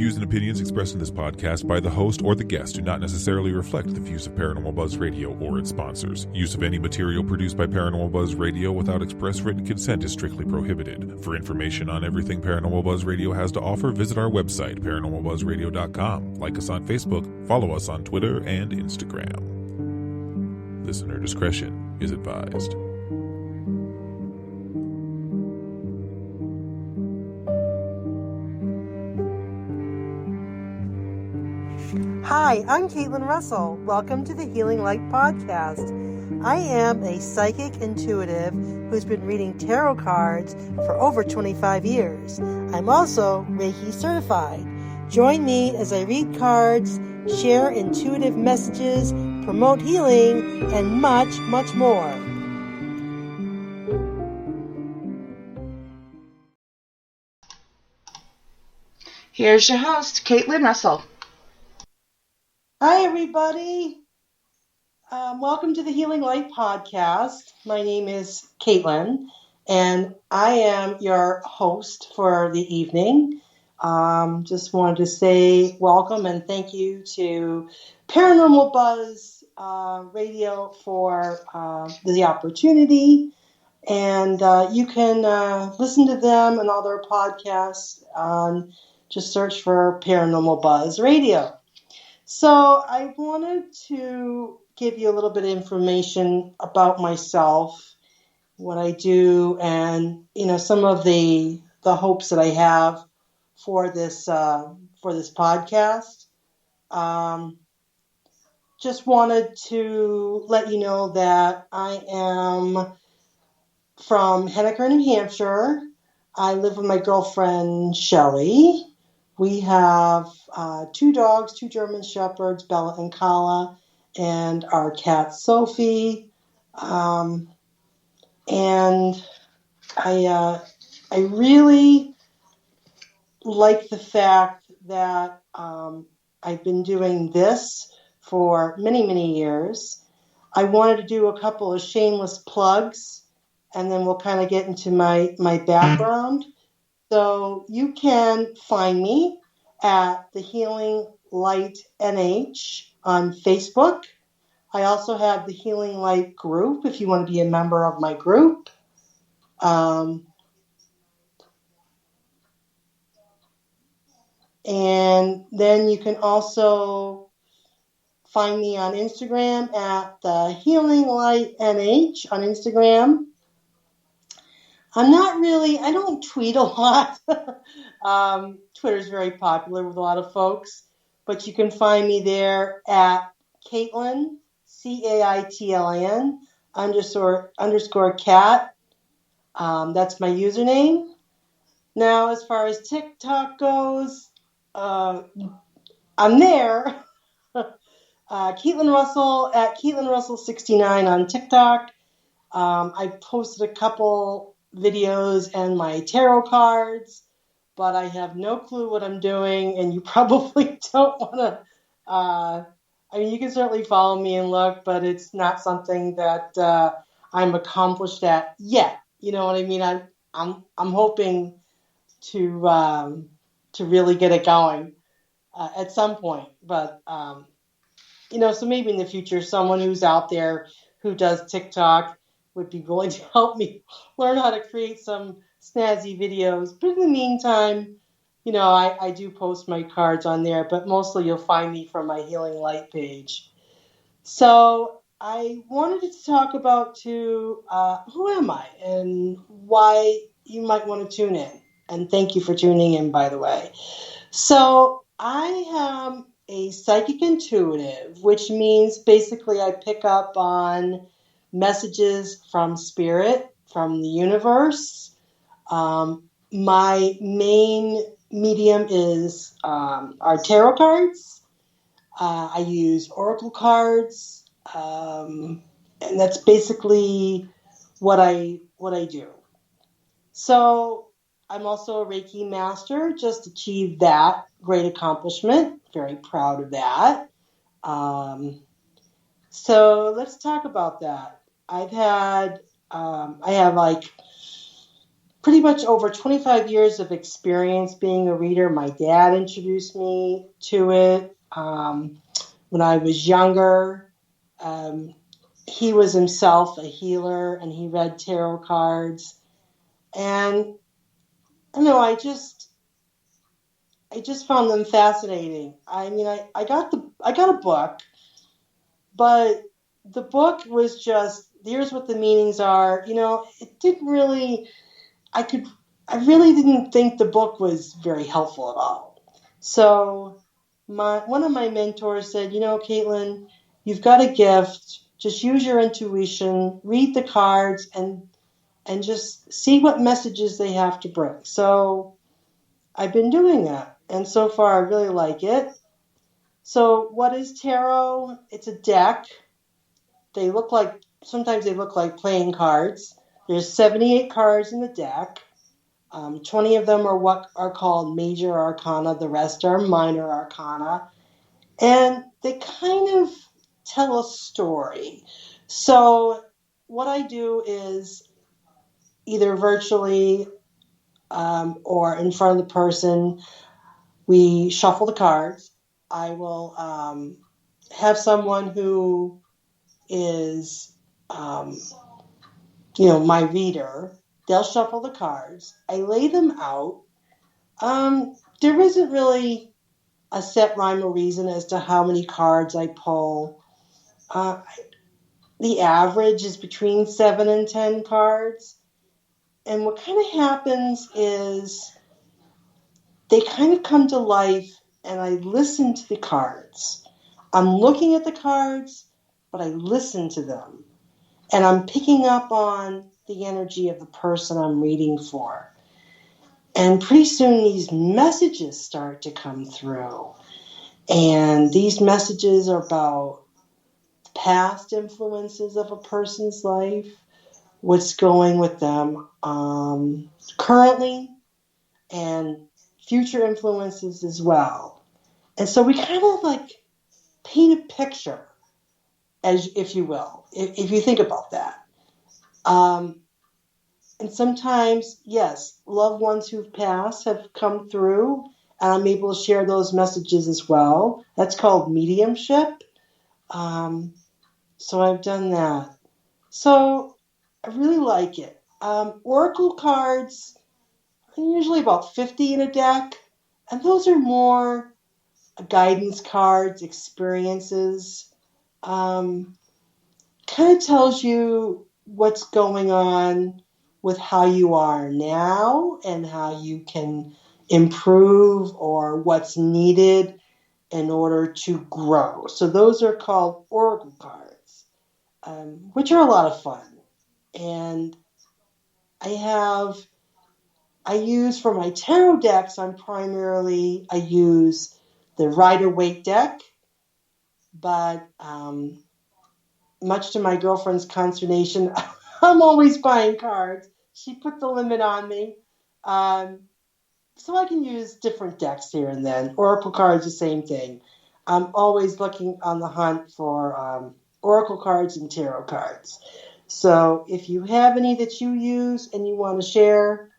views and opinions expressed in this podcast by the host or the guest do not necessarily reflect the views of Paranormal Buzz Radio or its sponsors. Use of any material produced by Paranormal Buzz Radio without express written consent is strictly prohibited. For information on everything Paranormal Buzz Radio has to offer, visit our website, paranormalbuzzradio.com. Like us on Facebook, follow us on Twitter and Instagram. Listener discretion is advised. Hi, I'm Caitlin Russell. Welcome to the Healing Light Podcast. I am a psychic intuitive who's been reading tarot cards for over 25 years. I'm also Reiki certified. Join me as I read cards, share intuitive messages, promote healing, and much, much more. Here's your host, Caitlin Russell. Hi, everybody. Welcome to the Healing Light Podcast. My name is Caitlin, and I am your host for the evening. Just wanted to say welcome and thank you to Paranormal Buzz Radio for the opportunity. And you can listen to them and all their podcasts on just search for Paranormal Buzz Radio. So I wanted to give you a little bit of information about myself, what I do, and some of the hopes that I have for this podcast. Just wanted to let you know that I am from Henniker, New Hampshire. I live with my girlfriend Shelley. We have 2 dogs, 2 German Shepherds, Bella and Kala, and our cat Sophie. And I really like the fact that I've been doing this for many, many years. I wanted to do a couple of shameless plugs, and then we'll kind of get into my background. So you can find me at the Healing Light NH on Facebook. I also have the Healing Light group if you want to be a member of my group. And then you can also find me on Instagram at the Healing Light NH on Instagram. I don't tweet a lot. Twitter's very popular with a lot of folks, but you can find me there at Caitlin, CAITLIN _ cat. That's my username. Now, as far as TikTok goes, I'm there. Caitlin Russell at Caitlin Russell 69 on TikTok. I posted a couple videos and my tarot cards, but I have no clue what I'm doing, and you probably don't want to. You can certainly follow me and look, but it's not something that I'm accomplished at yet. You know what I mean? I'm hoping to really get it going at some point, but so maybe in the future, someone who's out there who does TikTok would be willing to help me learn how to create some snazzy videos. But in the meantime, I do post my cards on there, but mostly you'll find me from my Healing Light page. So I wanted to talk about who am I and why you might want to tune in. And thank you for tuning in, by the way. So I am a psychic intuitive, which means basically I pick up on messages from spirit, from the universe. My main medium is our tarot cards. I use oracle cards, and that's basically what I do. So I'm also a Reiki master, just achieved that great accomplishment. Very proud of that. So let's talk about that. I have like pretty much over 25 years of experience being a reader. My dad introduced me to it when I was younger. He was himself a healer, and he read tarot cards. And I just found them fascinating. I mean, I got a book, but the book was just, here's what the meanings are. It didn't really, I really didn't think the book was very helpful at all. So one of my mentors said, Caitlin, you've got a gift. Just use your intuition, read the cards, and just see what messages they have to bring. So I've been doing that, and so far I really like it. So what is tarot? It's a deck. Sometimes they look like playing cards. There's 78 cards in the deck. 20 of them are what are called major arcana. The rest are minor arcana. And they kind of tell a story. So what I do is either virtually or in front of the person, we shuffle the cards. I will have someone who is, my reader. They'll shuffle the cards. I lay them out. There isn't really a set rhyme or reason as to how many cards I pull. The average is between 7 and 10 cards. And what kind of happens is they kind of come to life, and I listen to the cards. I'm looking at the cards, but I listen to them. And I'm picking up on the energy of the person I'm reading for. And pretty soon these messages start to come through. And these messages are about past influences of a person's life, what's going with them currently, and future influences as well. And so we kind of like paint a picture, as if you will, if you think about that. And sometimes, yes, loved ones who've passed have come through, and I'm able to share those messages as well. That's called mediumship. So I've done that. So I really like it. Oracle cards are usually about 50 in a deck, and those are more guidance cards, experiences. Kind of tells you what's going on with how you are now and how you can improve or what's needed in order to grow. So those are called oracle cards, which are a lot of fun. And I use for my tarot decks, I use the Rider-Waite deck, but much to my girlfriend's consternation, I'm always buying cards. She put the limit on me. So I can use different decks here and then. Oracle cards, the same thing. I'm always looking on the hunt for oracle cards and tarot cards. So if you have any that you use and you want to share,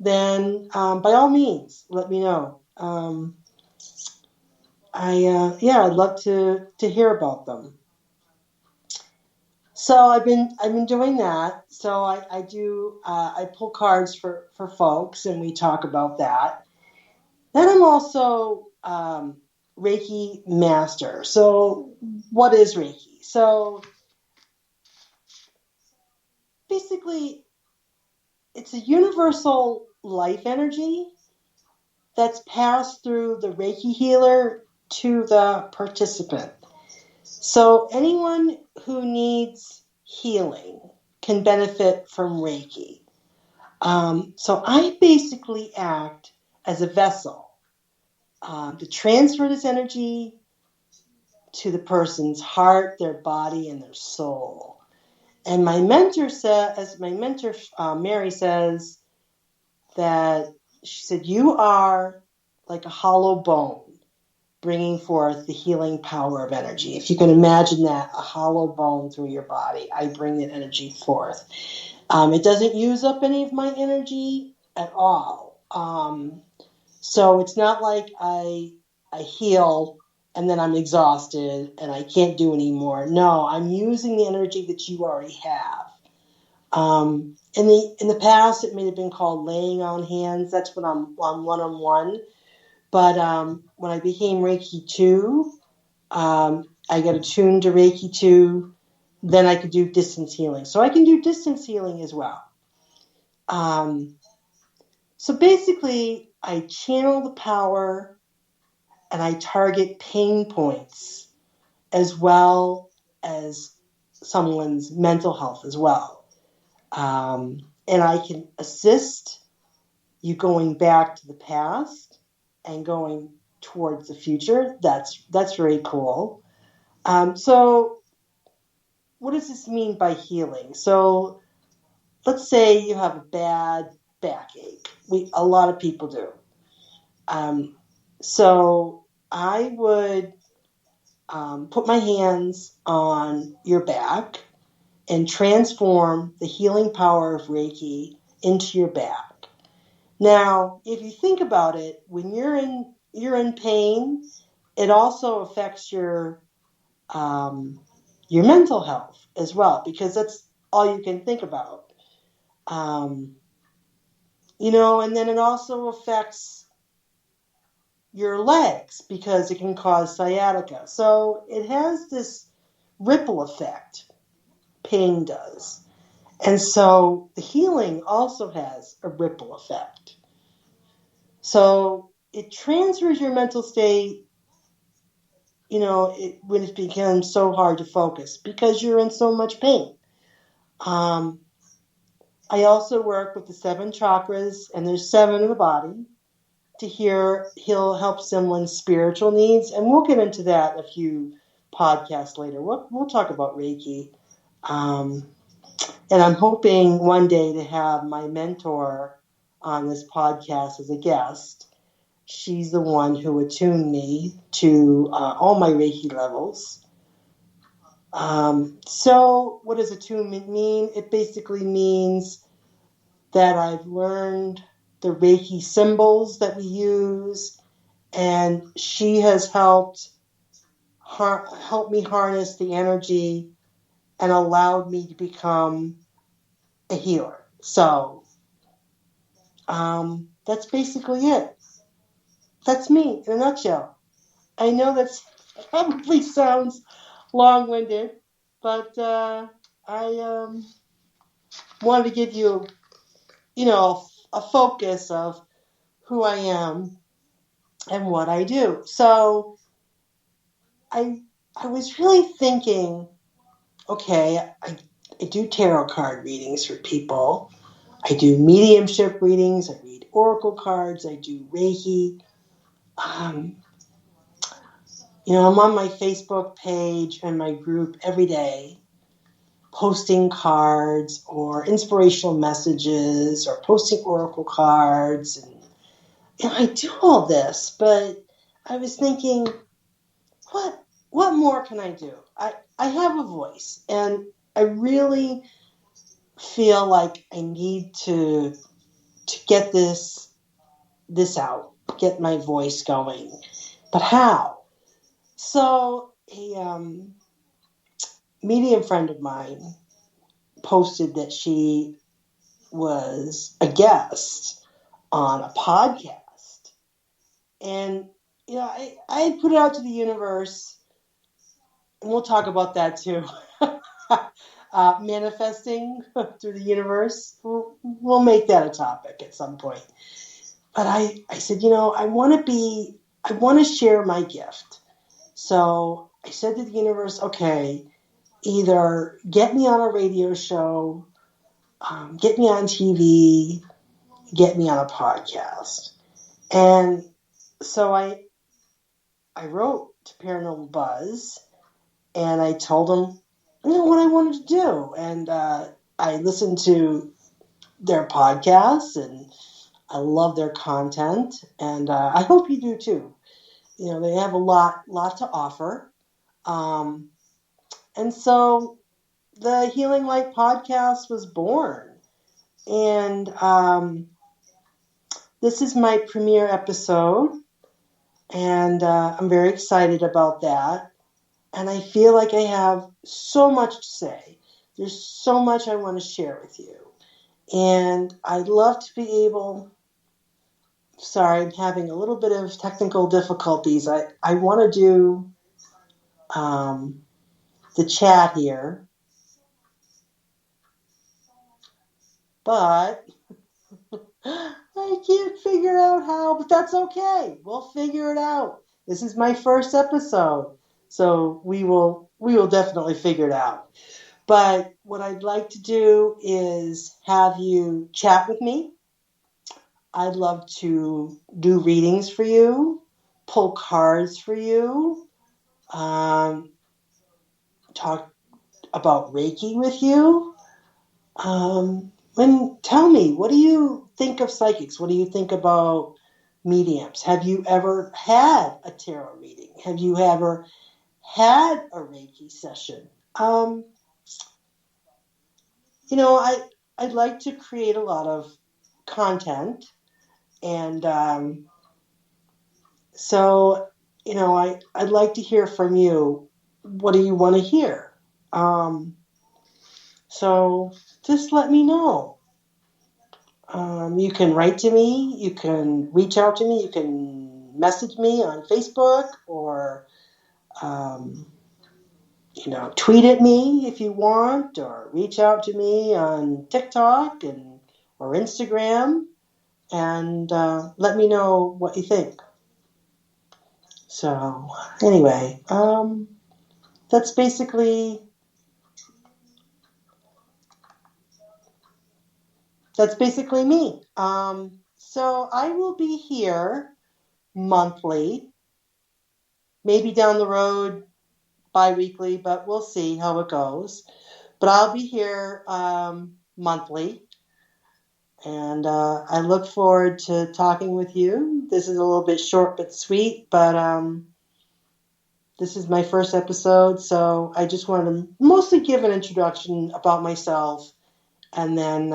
then by all means, let me know. I'd love to hear about them. So I've been doing that. So I pull cards for folks, and we talk about that. Then I'm also Reiki master. So what is Reiki? So basically, it's a universal life energy that's passed through the Reiki healer to the participant. So anyone who needs healing can benefit from Reiki. So I basically act as a vessel to transfer this energy to the person's heart, their body, and their soul. And my mentor Mary says that she said, you are like a hollow bone bringing forth the healing power of energy. If you can imagine that, a hollow bone through your body, I bring that energy forth. It doesn't use up any of my energy. at all. So it's not like I heal and then I'm exhausted and I can't do anymore. No, I'm using the energy that you already have. In the past, it may have been called laying on hands. That's when I'm one-on-one. But when I became Reiki 2, I got attuned to Reiki 2. Then I could do distance healing. So I can do distance healing as well. So basically, I channel the power and I target pain points as well as someone's mental health as well. And I can assist you going back to the past and going towards the future. That's very cool. So what does this mean by healing? So let's say you have a bad backache. A lot of people do. So I would put my hands on your back and transform the healing power of Reiki into your back. Now, if you think about it, when you're in pain, it also affects your mental health as well, because that's all you can think about. And then it also affects your legs because it can cause sciatica. So it has this ripple effect, pain does. And so the healing also has a ripple effect. So it transfers your mental state, when it becomes so hard to focus because you're in so much pain. I also work with the 7 chakras, and there's 7 in the body, to he'll help someone's spiritual needs. And we'll get into that in a few podcasts later. We'll talk about Reiki. And I'm hoping one day to have my mentor on this podcast as a guest. She's the one who attuned me to all my Reiki levels. So what does attunement mean? It basically means that I've learned the Reiki symbols that we use, and she has helped me harness the energy and allowed me to become a healer. So that's basically it. That's me in a nutshell. I know that probably sounds long-winded, but I wanted to give you, a focus of who I am and what I do. So I was really thinking, okay, I do tarot card readings for people. I do mediumship readings. I read oracle cards. I do Reiki. I'm on my Facebook page and my group every day, posting cards or inspirational messages or posting oracle cards. And I do all this, but I was thinking, what more can I do? I have a voice, and I really feel like I need to get this out, get my voice going. But how? So a medium friend of mine posted that she was a guest on a podcast. And, I put it out to the universe, and we'll talk about that too. Manifesting through the universe. We'll make that a topic at some point. But I said, I want to share my gift. So I said to the universe, okay, either get me on a radio show, get me on TV, get me on a podcast. And so I wrote to Paranormal Buzz, and I told them, what I wanted to do. And I listened to their podcasts, and I love their content, and I hope you do too. They have a lot to offer. And so the Healing Light podcast was born. And this is my premiere episode, and I'm very excited about that. And I feel like I have so much to say. There's so much I want to share with you. And I'd love to be able... Sorry, I'm having a little bit of technical difficulties. I want to do the chat here, but I can't figure out how, but that's okay. We'll figure it out. This is my first episode, so we will definitely figure it out. But what I'd like to do is have you chat with me. I'd love to do readings for you, pull cards for you, talk about Reiki with you. And tell me, what do you think of psychics? What do you think about mediums? Have you ever had a tarot reading? Have you ever had a Reiki session? I'd like to create a lot of content, and so I'd like to hear from you. What do you want to hear? So just let me know. You can write to me, you can reach out to me, you can message me on Facebook, or tweet at me if you want, or reach out to me on TikTok or Instagram, and let me know what you think. So anyway, that's basically me. So I will be here monthly, maybe down the road bi-weekly, but we'll see how it goes. But I'll be here monthly, and I look forward to talking with you. This is a little bit short but sweet, but this is my first episode, so I just wanted to mostly give an introduction about myself, and then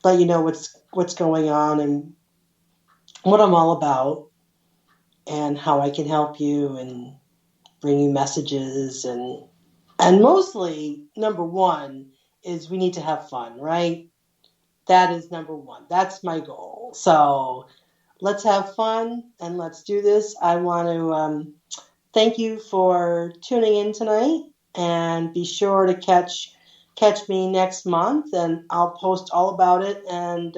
let you know what's going on and what I'm all about, and how I can help you and bring you messages, and mostly, number one is we need to have fun, right? That is number one. That's my goal. So let's have fun and let's do this. I want to thank you for tuning in tonight, and be sure to catch me next month, and I'll post all about it, and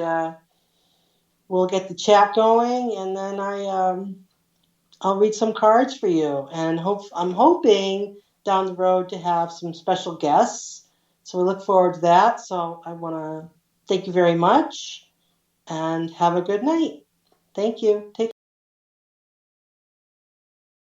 we'll get the chat going, and then I'll read some cards for you, and I'm hoping down the road to have some special guests. So we look forward to that. So I want to thank you very much, and have a good night. Thank you. Take